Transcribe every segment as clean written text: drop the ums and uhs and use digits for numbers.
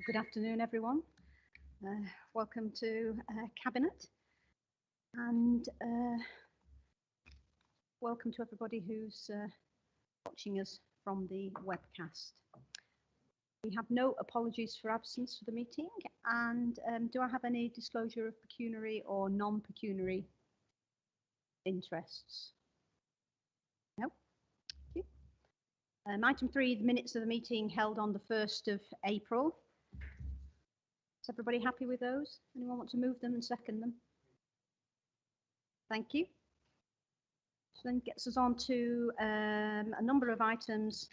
Good afternoon, everyone. Welcome to Cabinet, and welcome to everybody who's watching us from the webcast. We have no apologies for absence for the meeting, and do I have any disclosure of pecuniary or non-pecuniary interests? No. Thank you. Item 3, the minutes of the meeting held on the 1st of April. Is everybody happy with those? Anyone want to move them and second them? Thank you. So then gets us on to a number of items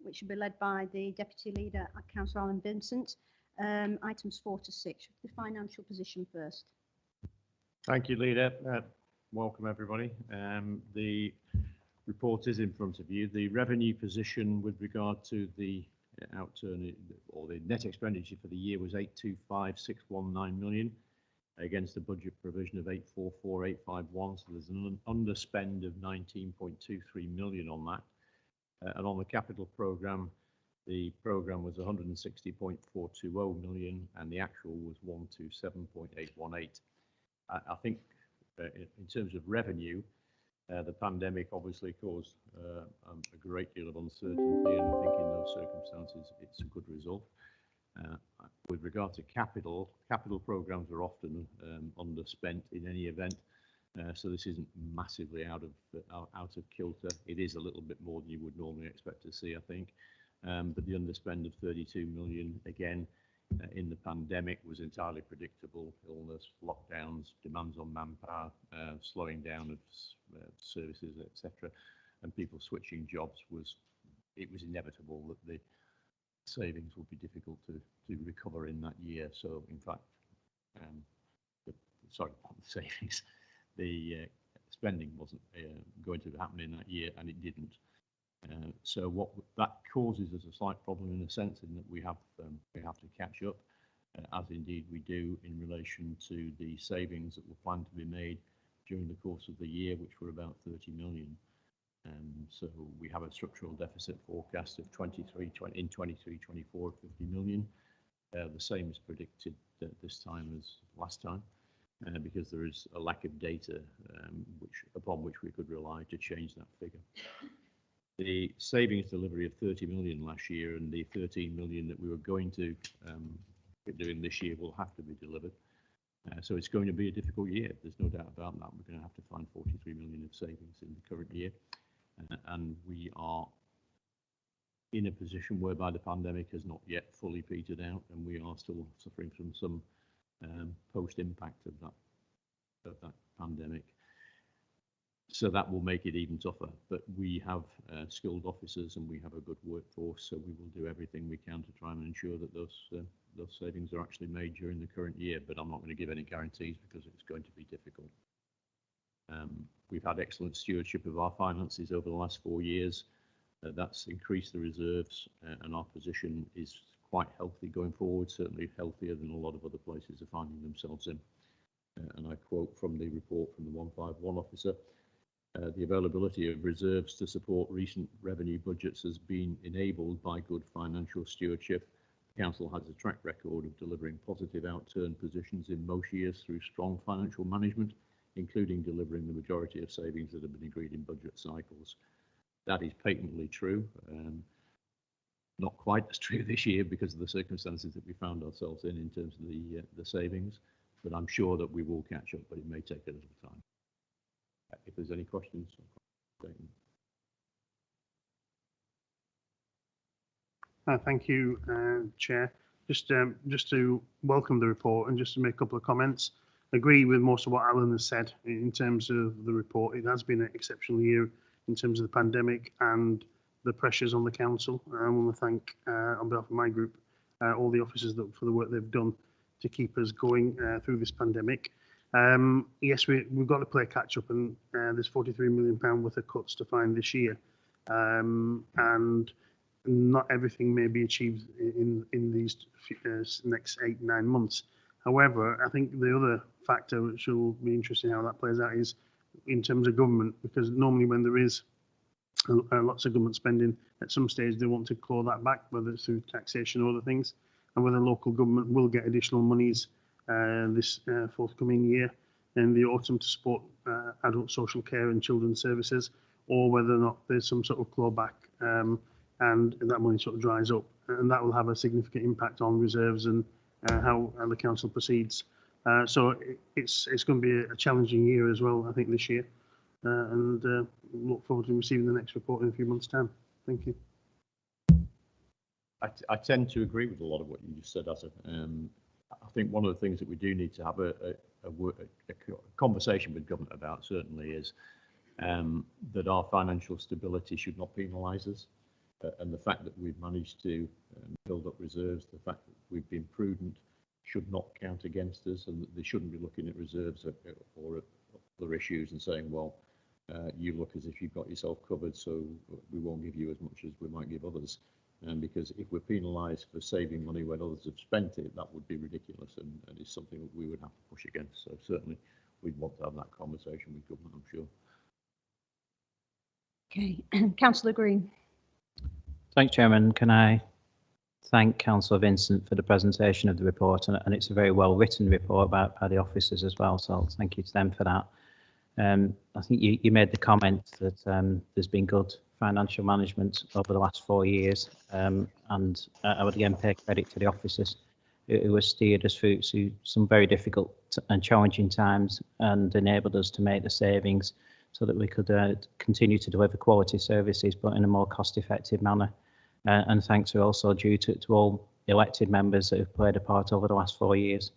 which will be led by the Deputy Leader at Councillor Alan Vincent. Items 4 to 6. The financial position first. Thank you, Leader. Welcome everybody. The report is in front of you. The revenue position with regard to the outturn or the net expenditure for the year was 825,619 million against a budget provision of 844,851. So there's an underspend of 19.23 million on that. And on the capital programme, the programme was 160.420 million and the actual was 127.818. I think in terms of revenue, the pandemic obviously caused a great deal of uncertainty, and I think in those circumstances it's a good result. With regard to capital programmes are often underspent in any event, so this isn't massively out of kilter. It is a little bit more than you would normally expect to see, I think, but the underspend of 32 million again in the pandemic was entirely predictable. Illness, lockdowns, demands on manpower, slowing down of services, etc., and people switching jobs, it was inevitable that the savings would be difficult to recover in that year. So in fact, sorry, not the savings, the spending wasn't going to happen in that year, and it didn't. So what that causes is a slight problem in the sense in that we have to catch up, as indeed we do in relation to the savings that were planned to be made during the course of the year, which were about 30 million. So we have a structural deficit forecast of in 23-24 of 50 million. The same is predicted this time as last time, because there is a lack of data upon which we could rely to change that figure. The savings delivery of 30 million last year and the 13 million that we were going to be doing this year will have to be delivered. So it's going to be a difficult year. There's no doubt about that. We're going to have to find 43 million of savings in the current year. And we are in a position whereby the pandemic has not yet fully petered out, and we are still suffering from some post-impact of that pandemic. So that will make it even tougher, but we have skilled officers and we have a good workforce, so we will do everything we can to try and ensure that those savings are actually made during the current year, but I'm not going to give any guarantees because it's going to be difficult. We've had excellent stewardship of our finances over the last 4 years. That's increased the reserves, and our position is quite healthy going forward, certainly healthier than a lot of other places are finding themselves in. And I quote from the report from the 151 officer, the availability of reserves to support recent revenue budgets has been enabled by good financial stewardship. The Council has a track record of delivering positive outturn positions in most years through strong financial management, including delivering the majority of savings that have been agreed in budget cycles. That is patently true. Not quite as true this year because of the circumstances that we found ourselves in terms of the savings, but I'm sure that we will catch up, but it may take a little time. If there's any questions. Thank you, Chair. Just to welcome the report and just to make a couple of comments. Agree with most of what Alan has said in terms of the report. It has been an exceptional year in terms of the pandemic and the pressures on the council. I want to thank, on behalf of my group, all the officers for the work they've done to keep us going through this pandemic. Yes, we've got to play catch up, and there's £43 million worth of cuts to find this year, and not everything may be achieved in these next 8-9 months. However, I think the other factor which will be interesting how that plays out is in terms of government, because normally when there is lots of government spending, at some stage they want to claw that back, whether it's through taxation or other things. and whether local government will get additional monies this forthcoming year in the autumn to support adult social care and children's services, or whether or not there's some sort of clawback and that money sort of dries up, and that will have a significant impact on reserves and how the council proceeds. So it's going to be a challenging year as well, I think, this year, and look forward to receiving the next report in a few months' time. Thank you. I tend to agree with a lot of what you just said, Asa. I think one of the things that we do need to have a conversation with government about certainly is that our financial stability should not penalise us, and the fact that we've managed to build up reserves, the fact that we've been prudent, should not count against us, and that they shouldn't be looking at reserves or other issues and saying, well, you look as if you've got yourself covered, so we won't give you as much as we might give others. Because if we're penalised for saving money when others have spent it, that would be ridiculous, and it's something that we would have to push against. So certainly we'd want to have that conversation with government, I'm sure. Okay, Councillor Green. Thanks, Chairman. Can I thank Councillor Vincent for the presentation of the report, and it's a very well written report by the officers as well, so thank you to them for that. I think you made the comment that there's been good financial management over the last 4 years, and I would again pay credit to the officers who have steered us through some very difficult and challenging times and enabled us to make the savings so that we could continue to deliver quality services, but in a more cost-effective manner. And thanks are also due to all elected members that have played a part over the last 4 years.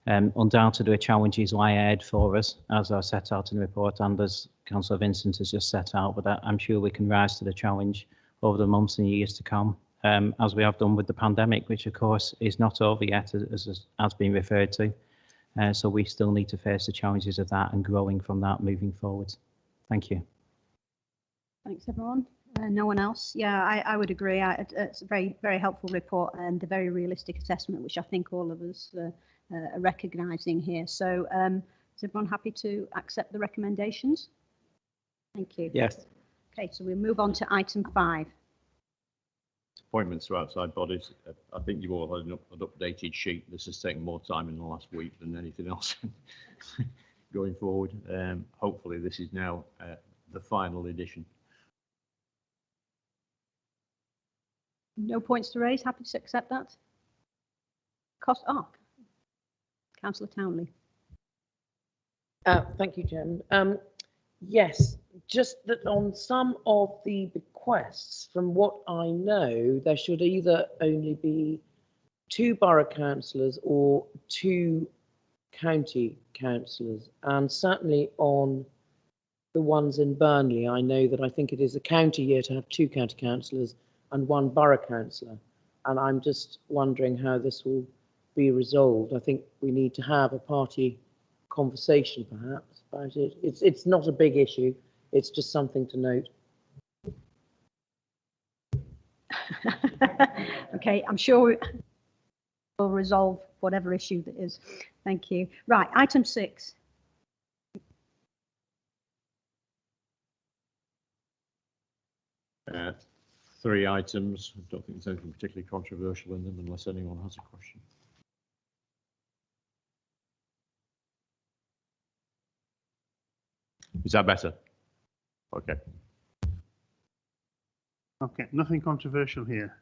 Undoubtedly, challenges lie ahead for us, as I set out in the report and as Councillor Vincent has just set out, but I'm sure we can rise to the challenge over the months and years to come, as we have done with the pandemic, which of course is not over yet, as has been referred to. So we still need to face the challenges of that and growing from that moving forward. Thank you. Thanks, everyone. No one else? Yeah, I would agree. It's a very, very helpful report and a very realistic assessment, which I think all of us are recognising here. So is everyone happy to accept the recommendations? Thank you. Yes. Okay, so we'll move on to item 5. Appointments to outside bodies. I think you all had an updated sheet. This has taken more time in the last week than anything else going forward. Hopefully this is now the final edition. No points to raise. Happy to accept that. Councillor Townley. Thank you, Chairman. Yes, just that on some of the bequests, from what I know, there should either only be 2 borough councillors or 2 county councillors, and certainly on the ones in Burnley, I know that I think it is a county year to have 2 county councillors and 1 borough councillor, and I'm just wondering how this will be resolved. I think we need to have a party conversation perhaps about it. It's not a big issue, it's just something to note. Okay, I'm sure we'll resolve whatever issue that is. Thank you. Right, item 6. 3 items. I don't think there's anything particularly controversial in them unless anyone has a question. Is that better? Okay. Okay, nothing controversial here,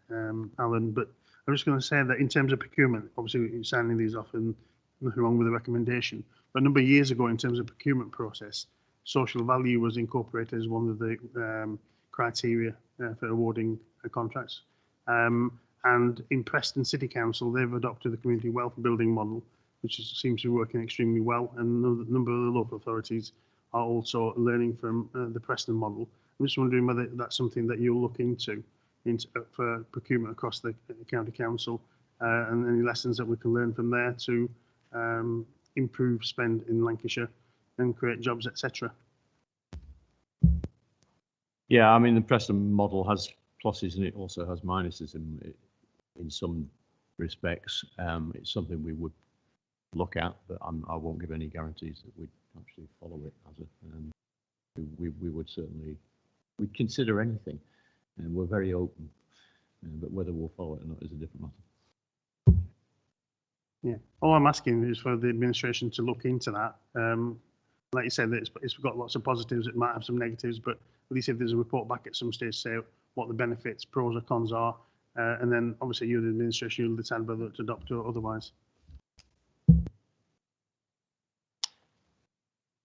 Alan, but I'm just going to say that in terms of procurement, obviously you're signing these off and nothing wrong with the recommendation, but a number of years ago in terms of procurement process, social value was incorporated as one of the criteria for awarding contracts. And in Preston City Council, they've adopted the community wealth building model, which seems to be working extremely well, and a number of the local authorities are also learning from the Preston model. I'm just wondering whether that's something that you'll look into for procurement across the county council, and any lessons that we can learn from there to improve spend in Lancashire and create jobs, etc. Yeah, I mean, the Preston model has pluses and it also has minuses in some respects. It's something we would look at, but I won't give any guarantees that we'd actually follow it as a. We would certainly, we'd consider anything, and we're very open. But whether we'll follow it or not is a different matter. Yeah, all I'm asking is for the administration to look into that. Like you said, that it's got lots of positives, it might have some negatives, but at least if there's a report back at some stage, say what the benefits, pros or cons are, and then obviously you, the administration, you'll decide whether to adopt or otherwise.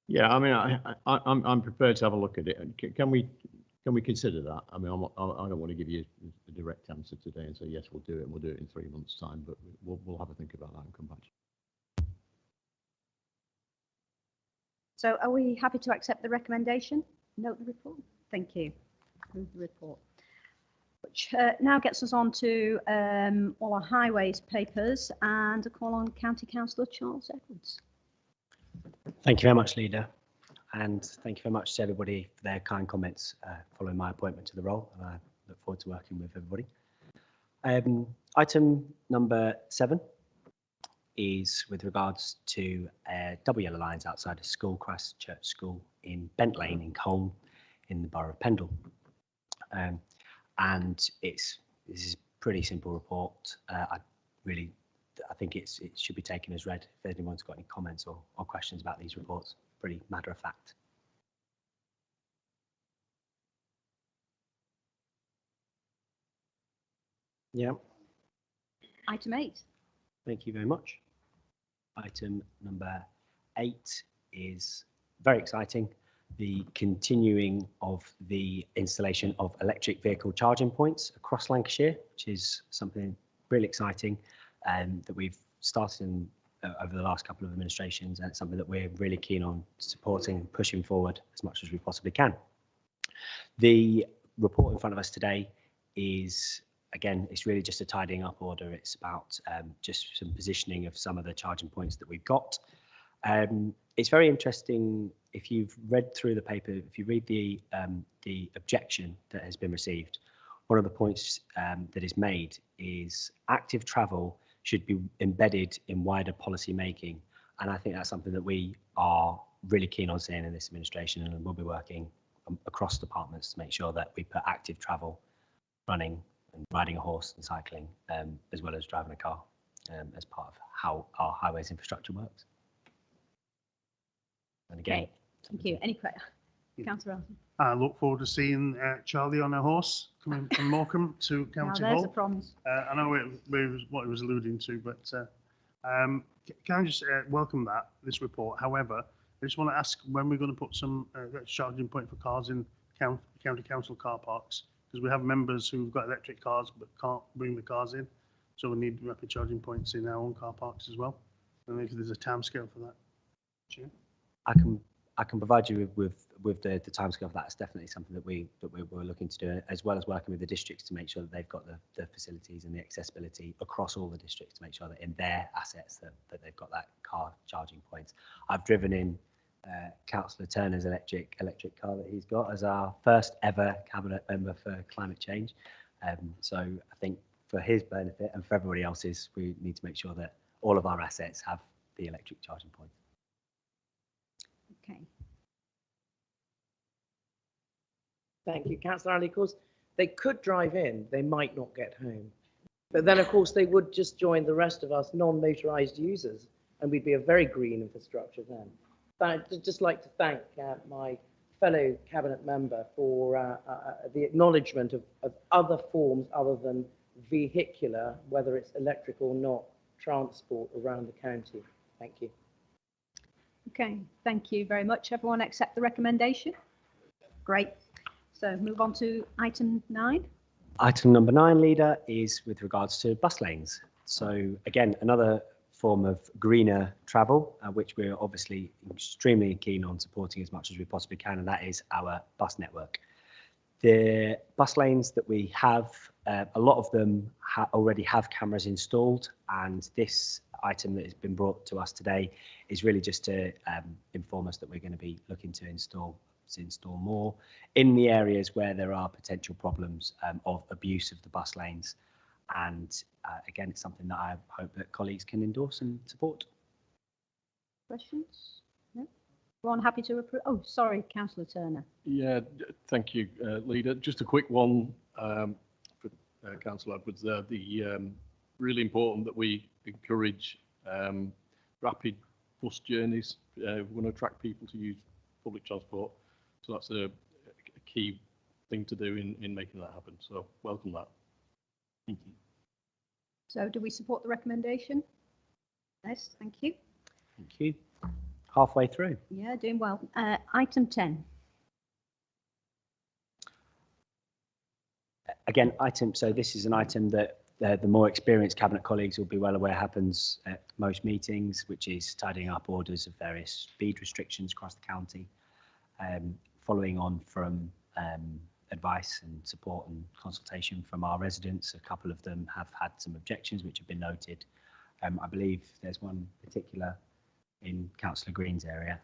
Yeah, I mean, I'm prepared to have a look at it. Can we consider that? I mean, I don't want to give you a direct answer today and say yes, we'll do it, and we'll do it in 3 months' time. But we'll have a think about that and come back to you. So are we happy to accept the recommendation? Note the report. Thank you. Move the report. Which now gets us on to all our highways papers and a call on County Councillor Charles Edwards. Thank you very much, Leader. And thank you very much to everybody for their kind comments following my appointment to the role. And I look forward to working with everybody. Item number 7 is with regards to double yellow lines outside a school, Christchurch School in Bent Lane in Colne in the Borough of Pendle. And this is a pretty simple report. I think it should be taken as read. If anyone's got any comments or questions about these reports, pretty matter of fact. Yeah. Item 8. Thank you very much. Item number 8 is very exciting. The continuing of the installation of electric vehicle charging points across Lancashire, which is something really exciting that we've started over the last couple of administrations, and it's something that we're really keen on supporting and pushing forward as much as we possibly can. The report in front of us today is, again, it's really just a tidying up order. It's about just some positioning of some of the charging points that we've got. It's very interesting if you've read through the paper, if you read the objection that has been received. One of the points that is made is active travel should be embedded in wider policy making, and I think that's something that we are really keen on seeing in this administration, and we'll be working across departments to make sure that we put active travel, running and riding a horse and cycling, as well as driving a car, as part of how our highways infrastructure works. And again, Okay, thank you. Any questions? Councillor Elton. I look forward to seeing Charlie on a horse coming from Morecambe to Now County there's a Hall. promise. I know what he was alluding to, but can I just welcome this report. However, I just want to ask when we're going to put some charging point for cars in county council car parks, because we have members who've got electric cars but can't bring the cars in, so we need rapid charging points in our own car parks as well. And if there's a timescale for that. Chair? I can provide you with the timescale for that. It's definitely something that we're looking to do, as well as working with the districts to make sure that they've got the facilities and the accessibility across all the districts to make sure that in their assets that they've got that car charging points. I've driven in Councillor Turner's electric car that he's got as our first ever cabinet member for climate change. So I think for his benefit and for everybody else's, we need to make sure that all of our assets have the electric charging points. Okay. Thank you, Councillor Ali. Of course, they could drive in, they might not get home. But then, of course, they would just join the rest of us non-motorised users, and we'd be a very green infrastructure then. But I'd just like to thank my fellow cabinet member for the acknowledgement of other forms other than vehicular, whether it's electric or not, transport around the county. Thank you. Okay, thank you very much. Everyone accept the recommendation? Great. So move on to item 9. Item number 9, Leader, is with regards to bus lanes. So again, another form of greener travel, which we're obviously extremely keen on supporting as much as we possibly can, and that is our bus network. The bus lanes that we have, a lot of them already have cameras installed, and this item that has been brought to us today is really just to inform us that we're going to be looking to install more in the areas where there are potential problems of abuse of the bus lanes. And again, it's something that I hope that colleagues can endorse and support. Questions? No? Everyone happy to approve? Oh, sorry, Councillor Turner. Yeah, thank you, Leader. Just a quick one for Councillor Edwards there. Really important that we encourage rapid bus journeys. We want to attract people to use public transport. So that's a key thing to do in making that happen. So welcome that. Thank you. So do we support the recommendation? Yes, thank you. Thank you. Halfway through. Yeah, doing well. Item 10. Again, so this is an item that the more experienced cabinet colleagues will be well aware happens at most meetings, which is tidying up orders of various speed restrictions across the county. Following on from advice and support and consultation from our residents, a couple of them have had some objections which have been noted. I believe there's one particular in Councillor Green's area,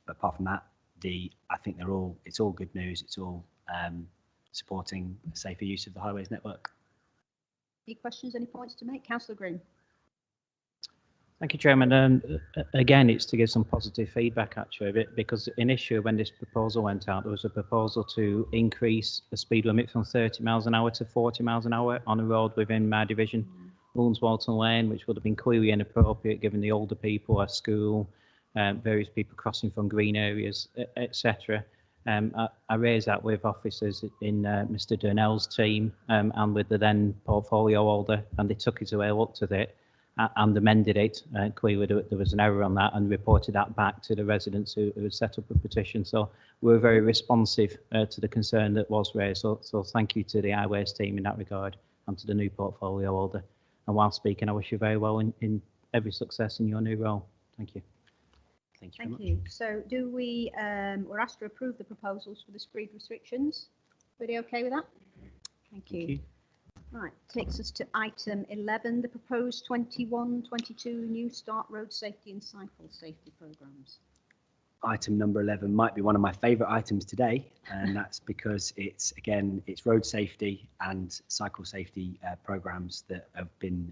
but apart from that, I think it's all good news. It's all supporting a safer use of the highways network. Any questions, any points to make? Councillor Green. Thank you, Chairman. Again, it's to give some positive feedback actually, because initially when this proposal went out, there was a proposal to increase the speed limit from 30 miles an hour to 40 miles an hour on a road within my division, Woollands Walton Lane, which would have been clearly inappropriate given the older people at school, various people crossing from green areas, etc. I raised that with officers in Mr. Durnell's team and with the then portfolio holder, and they took it away, looked at it and amended it. Clearly there was an error on that, and reported that back to the residents who had set up a petition. So we're very responsive to the concern that was raised. So thank you to the Highways team in that regard, and to the new portfolio holder. And while speaking, I wish you very well in every success in your new role. Thank you. Thank you. Thank you. So do we're asked to approve the proposals for the speed restrictions. Everybody okay with that? Thank you. Right, takes us to item 11, the proposed 21-22 New Start road safety and cycle safety programmes. Item number 11 might be one of my favourite items today, and that's because it's road safety and cycle safety programmes that have been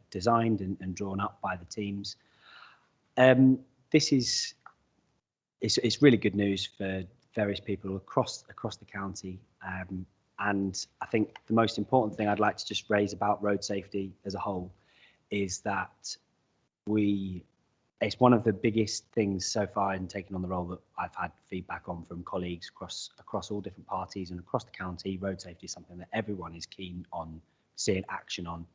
designed and drawn up by the teams. It's really good news for various people across the county. And I think the most important thing I'd like to just raise about road safety as a whole is that it's one of the biggest things so far in taking on the role that I've had feedback on from colleagues across all different parties and across the county. Road safety is something that everyone is keen on seeing action on.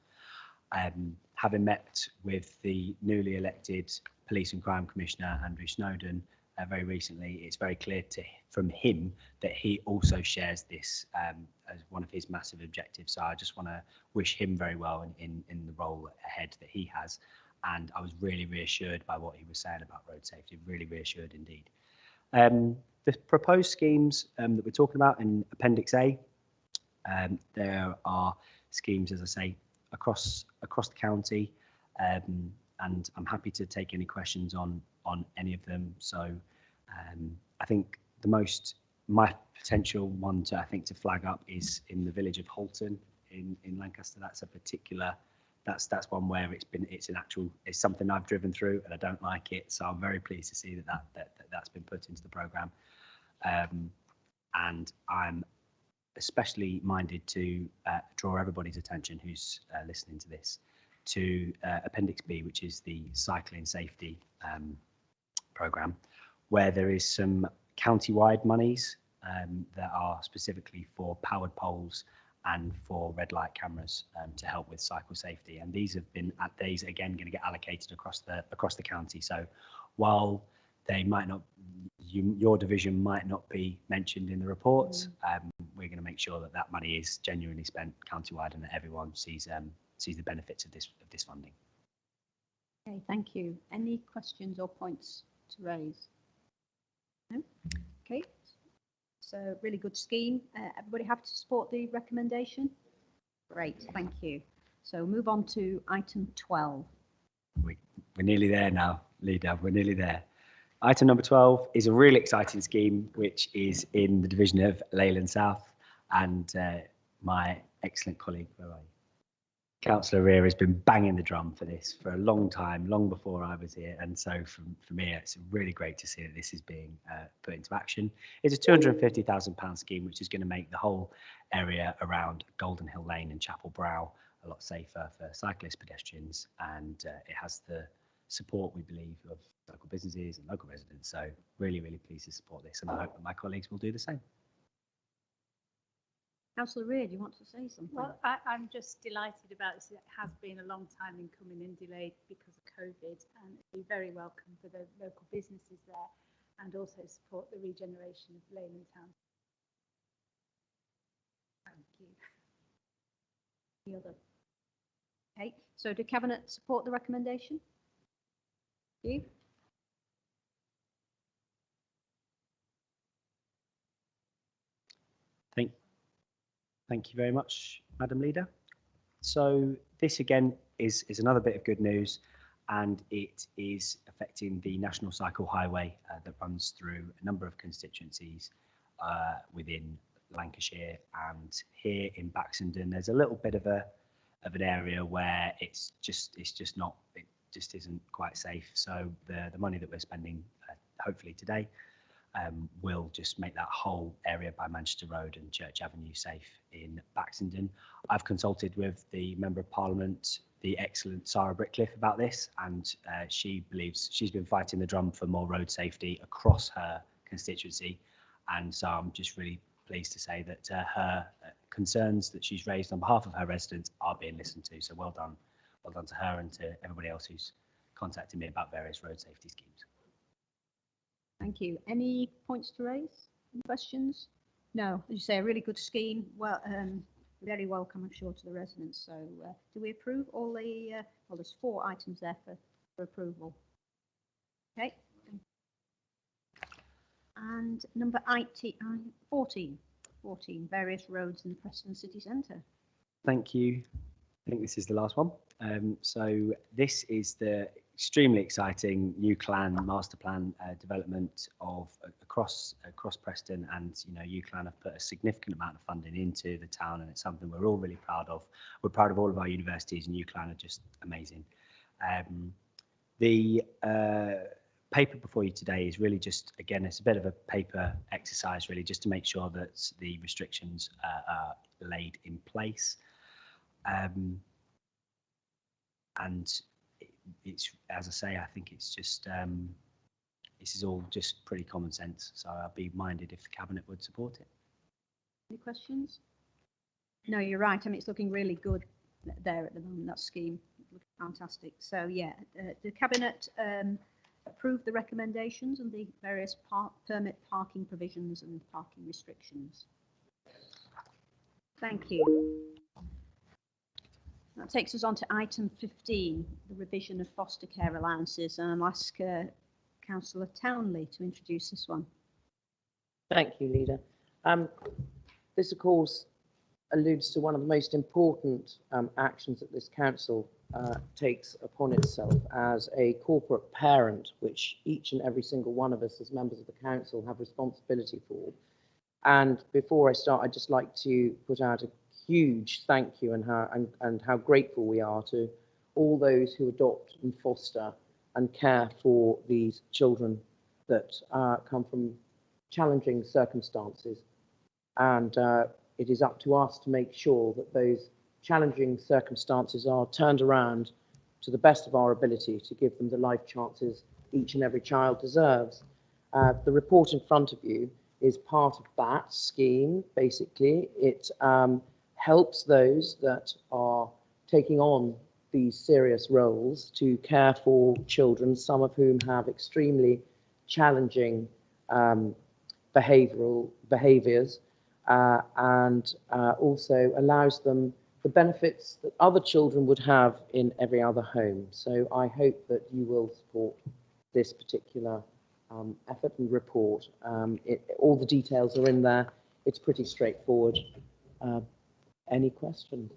Having met with the newly elected Police and Crime Commissioner, Andrew Snowden, very recently, it's very clear from him that he also shares this as one of his massive objectives. So I just want to wish him very well in the role ahead that he has. And I was really reassured by what he was saying about road safety, really reassured indeed. The proposed schemes that we're talking about in Appendix A, there are schemes, as I say, across the county, and I'm happy to take any questions on any of them. So I think my potential one to flag up is in the village of Halton in Lancaster. That's a particular, that's one where it's something I've driven through and I don't like it. So I'm very pleased to see that's been put into the programme. And I'm especially minded to draw everybody's attention who's listening to this to Appendix B, which is the cycling safety programme, where there is some county-wide monies that are specifically for powered poles and for red light cameras to help with cycle safety. And these again going to get allocated across the county. So while they might not, your division might not be mentioned in the reports, we're going to make sure that money is genuinely spent county-wide and that everyone sees the benefits of this funding. Okay, thank you. Any questions or points to raise? No? Okay, so really good scheme. Everybody happy to support the recommendation? Great, thank you. So move on to item 12. We're nearly there now, Leader, we're nearly there. Item number 12 is a really exciting scheme, which is in the division of Leyland South, and my excellent colleague, where are you? Councillor Rear has been banging the drum for this for a long time, long before I was here. And so for me, it's really great to see that this is being put into action. It's a £250,000 scheme, which is going to make the whole area around Golden Hill Lane and Chapel Brow a lot safer for cyclists, pedestrians, and it has the support, we believe, of local businesses and local residents. So really, really pleased to support this, and I hope that my colleagues will do the same. Councillor Reid, do you want to say something? Well, I'm just delighted about this. It has been a long time in coming and delayed because of COVID, and it'd be very welcome for the local businesses there, and also support the regeneration of Leyland Town. Thank you. The other. Okay, so do Cabinet support the recommendation? You? Thank you very much, Madam Leader. So this again is another bit of good news, and it is affecting the National Cycle Highway that runs through a number of constituencies within Lancashire, and here in Baxenden there's a little bit of an area where it just isn't quite safe. So the money that we're spending hopefully today will just make that whole area by Manchester Road and Church Avenue safe in Baxenden. I've consulted with the Member of Parliament, the excellent Sarah Brickliffe, about this, and she believes she's been fighting the drum for more road safety across her constituency, and so I'm just really pleased to say that her concerns that she's raised on behalf of her residents are being listened to. So well done to her and to everybody else who's contacted me about various road safety schemes. Thank you. Any points to raise? Any questions? No, as you say, a really good scheme. Well, very welcome, I'm sure, to the residents. So do we approve all the, well, there's 4 items there for approval. Okay. And number 14, various roads in the Preston city centre. Thank you. I think this is the last one. So this is the extremely exciting new master plan development of across Preston, and UCLan have put a significant amount of funding into the town, and it's something we're all really proud of. We're proud of all of our universities, and UCLan are just amazing. The paper before you today is really just, again, it's a bit of a paper exercise really, just to make sure that the restrictions are laid in place. And it's, as I say, I think it's just this is all just pretty common sense, so I'd be minded if the Cabinet would support it. Any questions? No, you're right. I mean, it's looking really good there at the moment. That scheme looks fantastic. So yeah, the Cabinet approved the recommendations and the various permit parking provisions and parking restrictions. Thank you. That takes us on to item 15, the revision of foster care allowances, and I'll ask Councillor Townley to introduce this one. Thank you, Leader. This, of course, alludes to one of the most important actions that this council takes upon itself as a corporate parent, which each and every single one of us as members of the council have responsibility for. And before I start, I'd just like to put out a huge thank you and how grateful we are to all those who adopt and foster and care for these children that come from challenging circumstances. And it is up to us to make sure that those challenging circumstances are turned around to the best of our ability to give them the life chances each and every child deserves. The report in front of you is part of that scheme. Basically, it helps those that are taking on these serious roles to care for children, some of whom have extremely challenging behaviours, and also allows them the benefits that other children would have in every other home. So I hope that you will support this particular effort and report. All the details are in there. It's pretty straightforward. Any questions?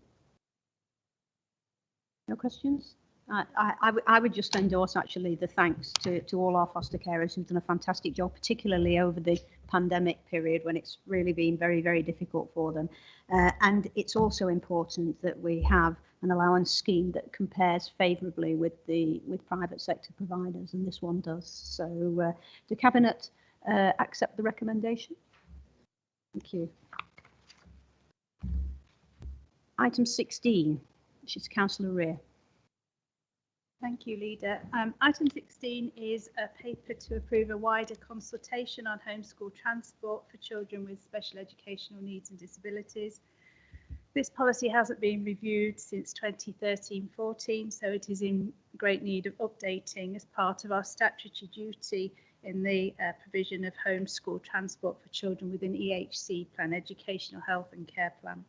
No questions? I would just endorse actually the thanks to all our foster carers who've done a fantastic job, particularly over the pandemic period when it's really been very, very difficult for them. And it's also important that we have an allowance scheme that compares favourably with private sector providers, and this one does. So the Cabinet accept the recommendation? Thank you. Item 16, which is Councillor Rear. Thank you, Leader. Item 16 is a paper to approve a wider consultation on homeschool transport for children with special educational needs and disabilities. This policy hasn't been reviewed since 2013-14, so it is in great need of updating as part of our statutory duty in the provision of homeschool transport for children within EHC plan, Educational Health and Care Plan.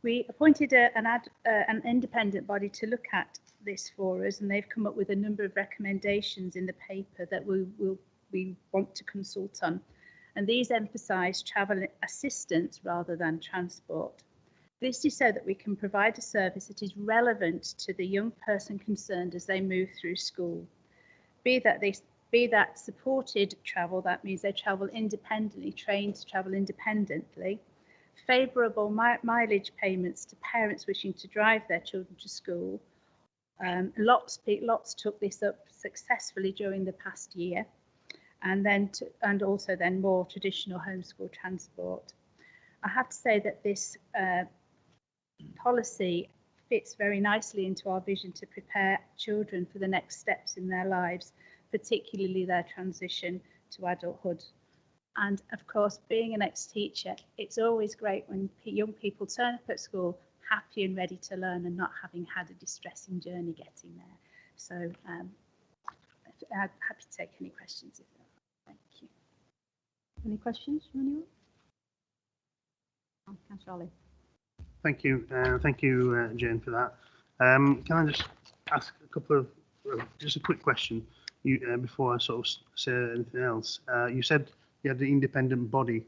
We appointed an independent body to look at this for us, and they've come up with a number of recommendations in the paper that we want to consult on. And these emphasise travel assistance rather than transport. This is so that we can provide a service that is relevant to the young person concerned as they move through school. Be that supported travel, that means they travel independently, trained to travel independently. Favourable mileage payments to parents wishing to drive their children to school. Lots took this up successfully during the past year. And also more traditional homeschool transport. I have to say that this policy fits very nicely into our vision to prepare children for the next steps in their lives, particularly their transition to adulthood. And of course, being an ex-teacher, it's always great when young people turn up at school happy and ready to learn and not having had a distressing journey getting there. So I'm happy to take any questions if there are. Thank you. Any questions from anyone? Oh, Councillor Ollie. Thank you, Jane, for that. Can I just ask a couple of, just a quick question before I sort of say anything else? You said you had the independent body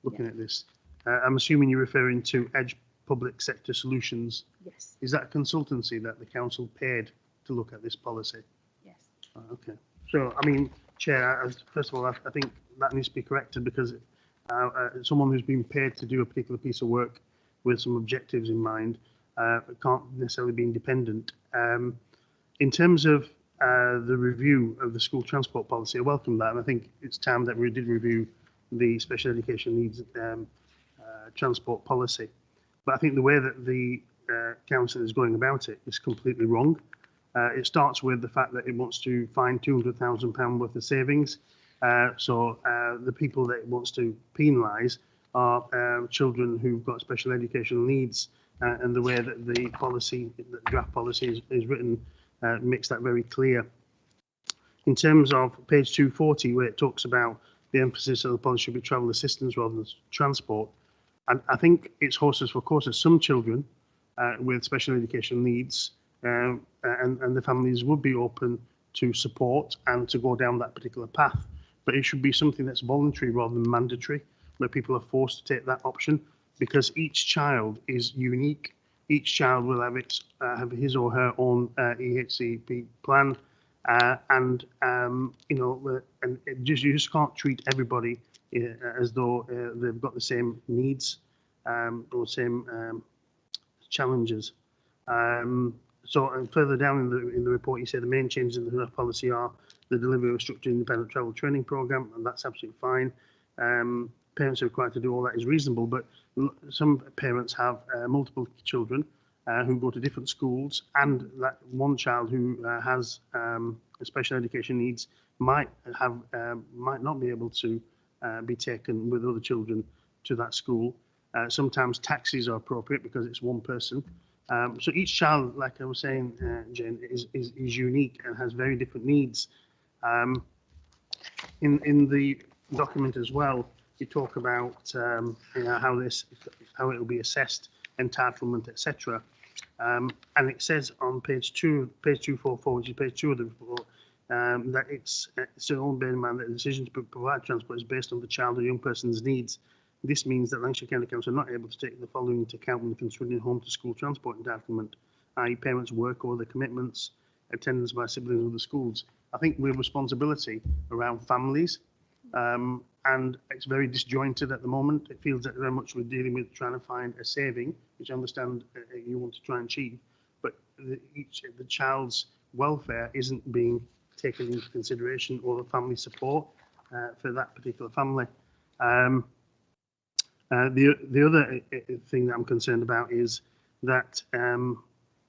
looking at this. I'm assuming you're referring to Edge Public Sector Solutions. Yes. Is that a consultancy that the council paid to look at this policy? Yes. Okay. So, I mean, Chair, first of all, I think that needs to be corrected because someone who's been paid to do a particular piece of work with some objectives in mind can't necessarily be independent. In terms of the review of the school transport policy, I welcome that, and I think it's time that we did review the special education needs transport policy. But I think the way that the council is going about it is completely wrong. It starts with the fact that it wants to find £200,000 worth of savings. So the people that it wants to penalise are children who've got special educational needs, and the way that the policy, the draft policy is written, makes that very clear. In terms of page 240, where it talks about the emphasis of the policy should be travel assistance rather than transport, and I think it's horses for courses. Some children with special educational needs and the families would be open to support and to go down that particular path. But it should be something that's voluntary rather than mandatory, where people are forced to take that option, because each child is unique. Each child will have his or her own EHCP plan, and you just can't treat everybody as though they've got the same needs or same challenges. So further down in the report, you say the main changes in the policy are the delivery of a structured independent travel training programme, and that's absolutely fine. Parents are required to do all that is reasonable, but some parents have multiple children who go to different schools, and that one child who has special education needs might not be able to be taken with other children to that school. Sometimes taxis are appropriate because it's one person. So each child, like I was saying, Jane, is unique and has very different needs. In the document as well, you talk about how it will be assessed, entitlement, etc. And it says on page 244, which is page 2 of the report, that it's all bear in mind that the decision to provide transport is based on the child or young person's needs. This means that Lancashire County Council are not able to take the following into account when considering home to school transport entitlement, i.e. parents' work or their commitments, attendance by siblings of the schools. I think we have responsibility around families, and it's very disjointed at the moment. It feels that very much we're dealing with trying to find a saving, which I understand you want to try and achieve, but the child's welfare isn't being taken into consideration, or the family support for that particular family. The other thing that I'm concerned about is that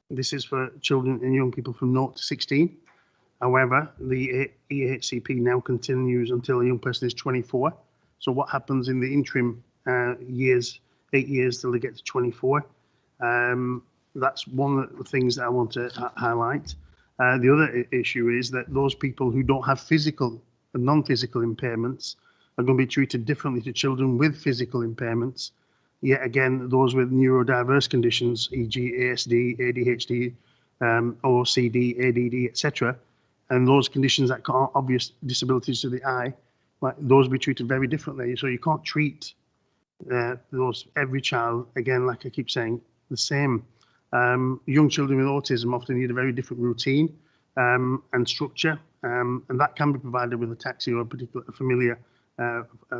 this is for children and young people from 0 to 16. However, the EHCP now continues until a young person is 24. So what happens in the interim years, 8 years till they get to 24? That's one of the things that I want to highlight. The other issue is that those people who don't have physical and non-physical impairments are going to be treated differently to children with physical impairments. Yet again, those with neurodiverse conditions, e.g. ASD, ADHD, OCD, ADD, etc., and those conditions that are obvious disabilities to the eye, like those be treated very differently. So you can't treat every child, again, like I keep saying, the same. Young children with autism often need a very different routine and structure, and that can be provided with a taxi or a familiar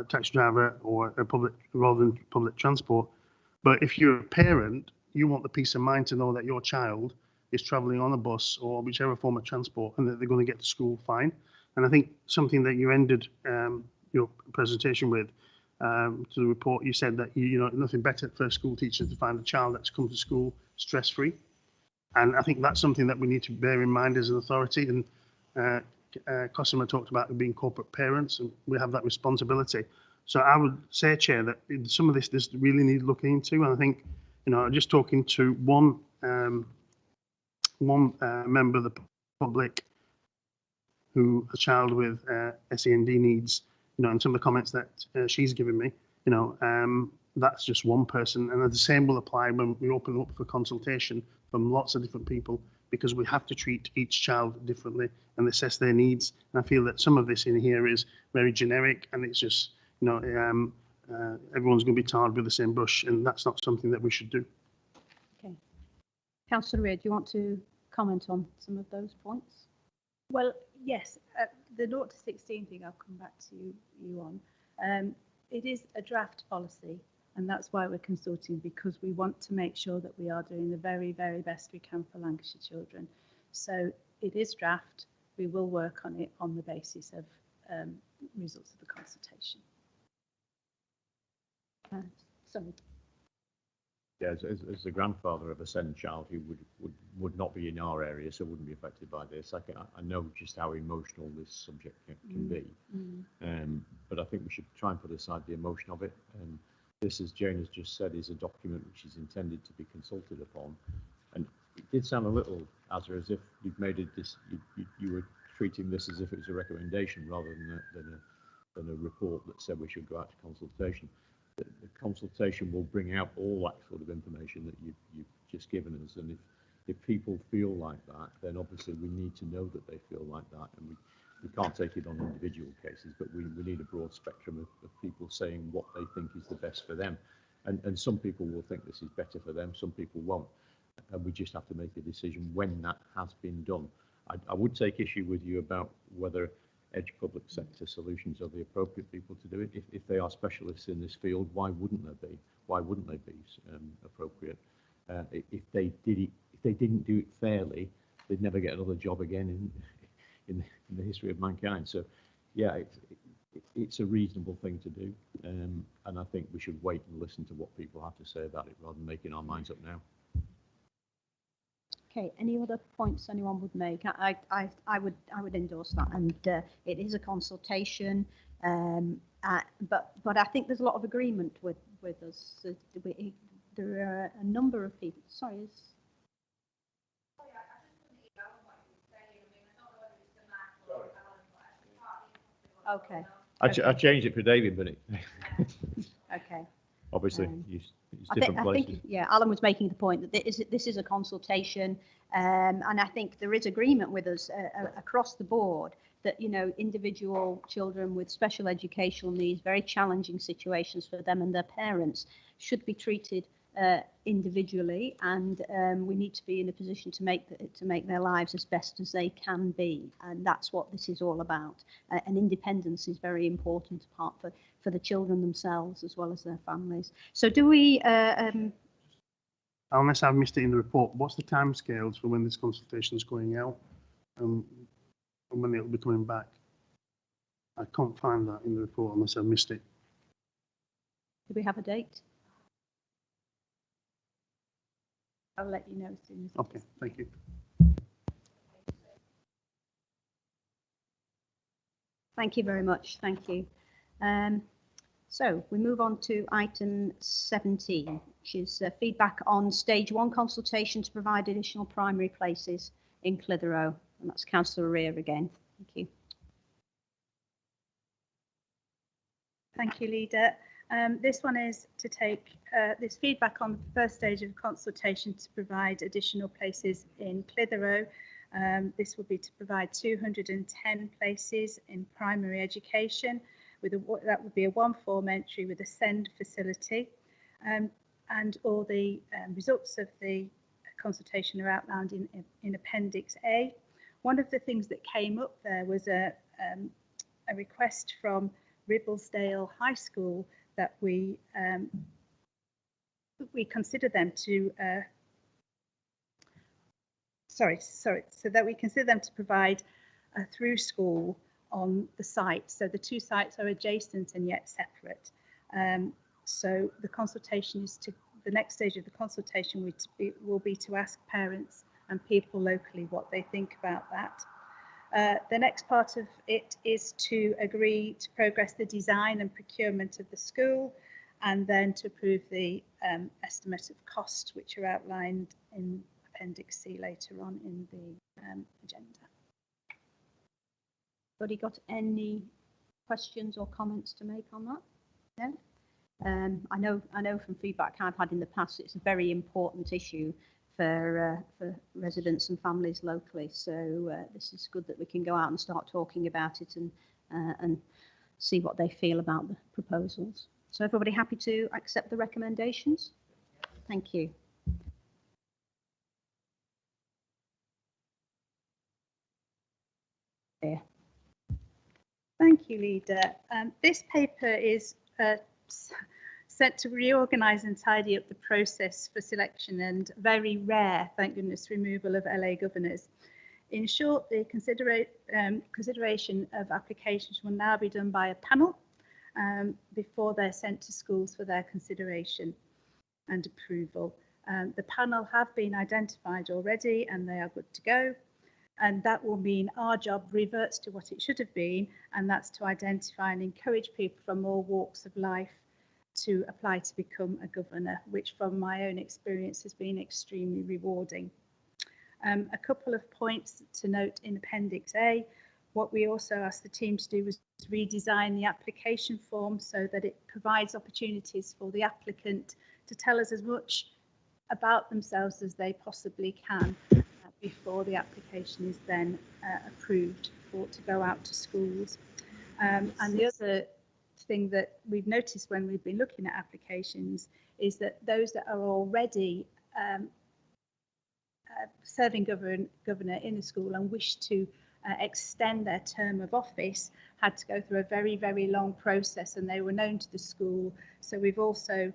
taxi driver or a public rather than public transport. But if you're a parent, you want the peace of mind to know that your child is travelling on a bus or whichever form of transport and that they're going to get to school fine. And I think something that you ended your presentation with, to the report, you said that you know nothing better for a school teacher to find a child that's come to school stress-free. And I think that's something that we need to bear in mind as an authority. And Cosima talked about being corporate parents, and we have that responsibility. So I would say, Chair, that some of this really needs looking into. And I think, you know, just talking to one member of the public who a child with SEND needs, you know, and some of the comments that she's given me, you know, that's just one person. And the same will apply when we open up for consultation from lots of different people, because we have to treat each child differently and assess their needs. And I feel that some of this in here is very generic, and it's just, you know, everyone's going to be tarred with the same brush, and that's not something that we should do. Okay. Councillor Ray, do you want to comment on some of those points? Well, yes, the 0 to 16 thing I'll come back to you on. It is a draft policy, and that's why we're consulting, because we want to make sure that we are doing the very, very best we can for Lancashire children. So it is draft. We will work on it on the basis of results of the consultation. Sorry. Yeah, as the grandfather of a SEND child who would not be in our area, so wouldn't be affected by this, I know just how emotional this subject can be. But I think we should try and put aside the emotion of it. This, as Jane has just said, is a document which is intended to be consulted upon. And it did sound a little, as if you've made it this, you were treating this as if it was a recommendation rather than a report that said we should go out to consultation. The consultation will bring out all that sort of information that you've just given us, and if people feel like that, then obviously we need to know that they feel like that, and we can't take it on individual cases, but we need a broad spectrum of people saying what they think is the best for them, and some people will think this is better for them, some people won't, and we just have to make a decision when that has been done. I would take issue with you about whether Edge Public Sector Solutions are the appropriate people to do it. If they are specialists in this field, why wouldn't they be? Why wouldn't they be appropriate? If they didn't do it fairly, they'd never get another job again in the history of mankind. So, yeah, it's a reasonable thing to do, and I think we should wait and listen to what people have to say about it rather than making our minds up now. Okay, any other points anyone would make? I would endorse that, and it is a consultation, but I think there's a lot of agreement with us. There are a number of people. Sorry. Okay. I changed it for David, but Okay. Obviously, it's different I places. think, yeah, Alan was making the point that this is a consultation, and I think there is agreement with us across the board that, you know, individual children with special educational needs, very challenging situations for them and their parents, should be treated individually, and we need to be in a position to make their lives as best as they can be, and that's what this is all about. And independence is very important part for the children themselves as well as their families. So do we? Unless I've missed it in the report, what's the timescales for when this consultation is going out, and when it'll be coming back? I can't find that in the report unless I've missed it. Do we have a date? I'll let you know as soon as. Okay, thank you. Thank you very much. Thank you. So we move on to item 17, which is feedback on stage 1 consultation to provide additional primary places in Clitheroe. And that's Councillor Rear again. Thank you. Thank you, Leader. This one is to take this feedback on the first stage of consultation to provide additional places in Clitheroe. This will be to provide 210 places in primary education. That would be a 1-form entry with a SEND facility. And all the results of the consultation are outlined in Appendix A. One of the things that came up there was a request from Ribblesdale High School that we consider them to so that we consider them to provide a through school on the site. So the two sites are adjacent and yet separate. So the consultation is the next stage of the consultation will be to ask parents and people locally what they think about that. The next part of it is to agree to progress the design and procurement of the school, and then to approve the estimate of cost, which are outlined in Appendix C later on in the agenda. Anybody got any questions or comments to make on that? No? I know from feedback I've had in the past, it's a very important issue for residents and families locally. So this is good that we can go out and start talking about it and see what they feel about the proposals. So everybody happy to accept the recommendations? Thank you. Yeah. Thank you, Leader. This paper is set to reorganise and tidy up the process for selection and very rare, thank goodness, removal of LA governors. In short, the consideration of applications will now be done by a panel before they're sent to schools for their consideration and approval. The panel have been identified already and they are good to go. And that will mean our job reverts to what it should have been, and that's to identify and encourage people from all walks of life to apply to become a governor, which from my own experience has been extremely rewarding. A couple of points to note in Appendix A. What we also asked the team to do was to redesign the application form so that it provides opportunities for the applicant to tell us as much about themselves as they possibly can before the application is then approved to go out to schools. And the other thing that we've noticed when we've been looking at applications is that those that are already serving governor in the school and wish to extend their term of office had to go through a very, very long process, and they were known to the school. So we've also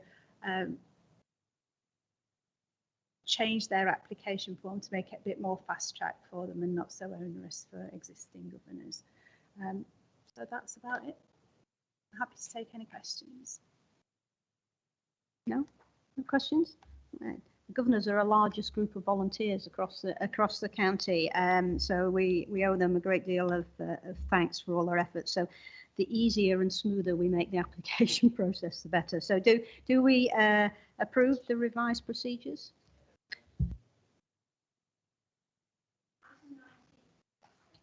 changed their application form to make it a bit more fast track for them and not so onerous for existing governors. So that's about it. I'm happy to take any questions. No? No questions? Right. The governors are our largest group of volunteers across the county, so we owe them a great deal of thanks for all their efforts. So the easier and smoother we make the application process, the better. So do we approve the revised procedures?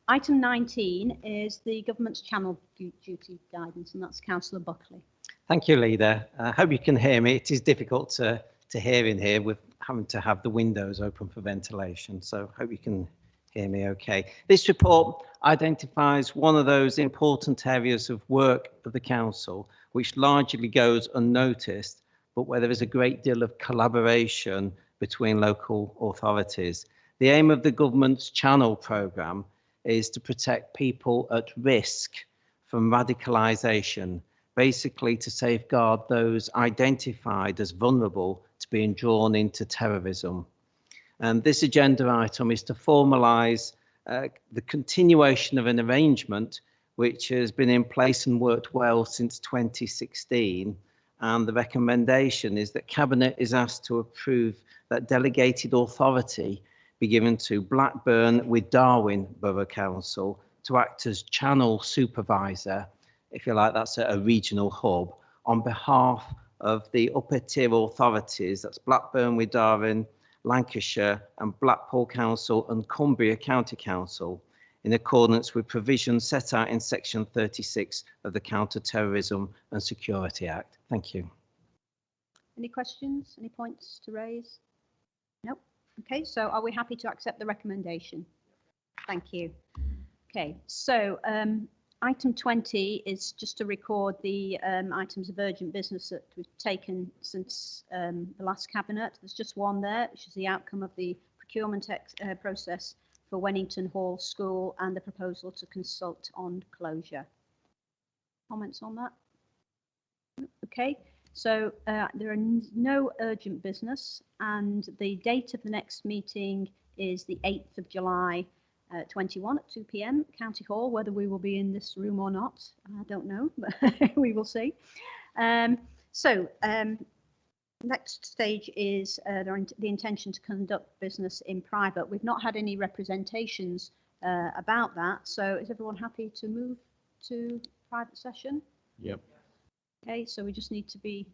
Item 19 is the government's channel duty guidance, and that's Councillor Buckley. Thank you, Leader. I hope you can hear me. It is difficult to hear in here with having to have the windows open for ventilation, so hope you can hear me okay. This report identifies one of those important areas of work of the council which largely goes unnoticed, but where there is a great deal of collaboration between local authorities. The aim of the government's channel programme is to protect people at risk from radicalisation, basically to safeguard those identified as vulnerable to being drawn into terrorism. And this agenda item is to formalise the continuation of an arrangement which has been in place and worked well since 2016, And the recommendation is that Cabinet is asked to approve that delegated authority be given to Blackburn with Darwen Borough Council to act as channel supervisor, if you like, that's a regional hub, on behalf of the upper tier authorities, that's Blackburn with Darwen, Lancashire and Blackpool Council and Cumbria County Council, in accordance with provisions set out in section 36 of the Counter-Terrorism and Security Act. Thank you. Any questions? Any points to raise? Nope. Okay, so are we happy to accept the recommendation? Thank you. Okay, so item 20 is just to record the items of urgent business that we've taken since the last Cabinet. There's just one there, which is the outcome of the procurement process for Wennington Hall School and the proposal to consult on closure. Comments on that? Okay, so there are no urgent business, and the date of the next meeting is the 8th of July 21 at 2 p.m. County Hall. Whether we will be in this room or not, I don't know, but we will see. Next stage is the intention to conduct business in private. We've not had any representations about that, so is everyone happy to move to private session? Yep. Okay, so we just need to be